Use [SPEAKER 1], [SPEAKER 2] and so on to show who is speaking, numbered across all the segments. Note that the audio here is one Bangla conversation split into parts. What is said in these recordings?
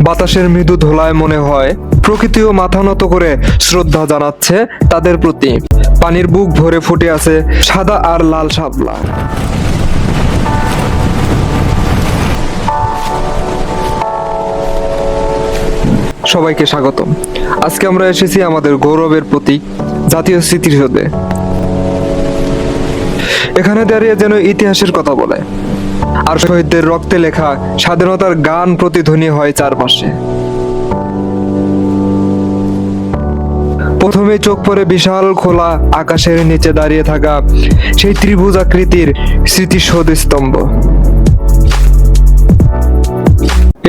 [SPEAKER 1] বাতাসের মৃদু ধোলায় মনে হয় প্রকৃতিও মাথা নত করে শ্রদ্ধা জানাচ্ছে তাদের প্রতি। পানির বুক ভরে ফুটে আছে সাদা আর লাল শাপলা। সবাইকে স্বাগতম। আজকে আমরা এসেছি আমাদের গৌরবের প্রতীক জাতীয় স্মৃতিসৌধে। এখানে দাঁড়িয়ে যেন ইতিহাসের কথা বলে, আর শহীদদের রক্তে লেখা স্বাধীনতার গান প্রতিধ্বনি হয় চারপাশে। প্রথমে চোখ পড়ে বিশাল খোলা আকাশের নিচে দাঁড়িয়ে থাকা সেই ত্রিভুজ আকৃতির স্মৃতিসৌধ স্তম্ভ।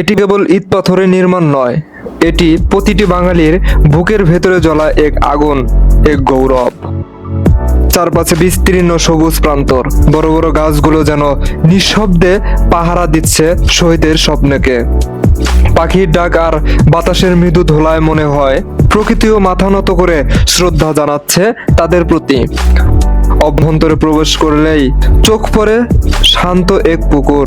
[SPEAKER 1] এটি কেবল ইট পাথরের নির্মাণ নয়, এটি প্রতিটি বাঙালির বুকের ভেতরে জ্বলা এক আগুন, এক গৌরব। চারপাশে বিস্তীর্ণ সবুজ প্রান্তর, বড় বড় গাছগুলো যেন নিঃশব্দে পাহারা দিচ্ছে শহীদের স্বপ্নকে। পাখির ডাক আর বাতাসের মৃদু ধোলায় মনে হয় প্রকৃতিও মাথা নত করে শ্রদ্ধা জানাচ্ছে তাদের প্রতি। অভ্যন্তরে প্রবেশ করলেই চোখ পড়ে শান্ত এক পুকুর।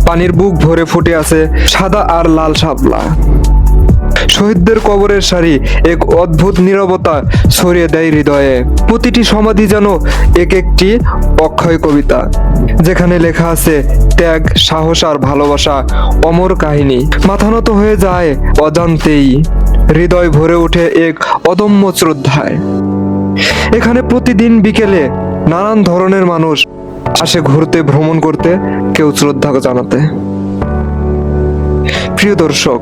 [SPEAKER 1] পানির বুক ভরে ফুটে আছে সাদা আর লাল শাপলা। শহীদদের কবরের সারি এক অদ্ভুত নীরবতা ছড়িয়ে দেয় হৃদয়ে। প্রতিটি সমাধি যেন এক একটি অক্ষয় কবিতা, যেখানে লেখা আছে ত্যাগ, সাহস আর ভালোবাসা, অমর কাহিনী। মাথা নত হয়ে যায় অজান্তেই, হৃদয় ভরে ওঠে এক অদম্য শ্রদ্ধায়। এখানে প্রতিদিন বিকেলে নানান ধরনের মানুষ আসে ঘুরতে, ভ্রমণ করতে, কেউ শ্রদ্ধা জানাতে। প্রিয় দর্শক,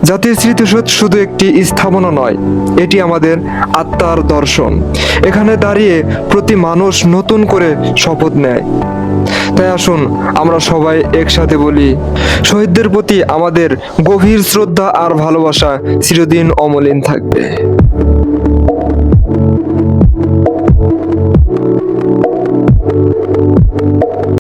[SPEAKER 1] জাতীয় স্মৃতিসৌধ শুধু একটি স্থাপনা নয়, এটি আমাদের আত্মার দর্শন। এখানে দাঁড়িয়ে প্রতি মানুষ নতুন করে শপথ নেয়। তাই আসুন আমরা সবাই একসাথে বলি, শহীদদের প্রতি আমাদের গভীর শ্রদ্ধা আর ভালোবাসা চিরদিন অমলিন থাকবে।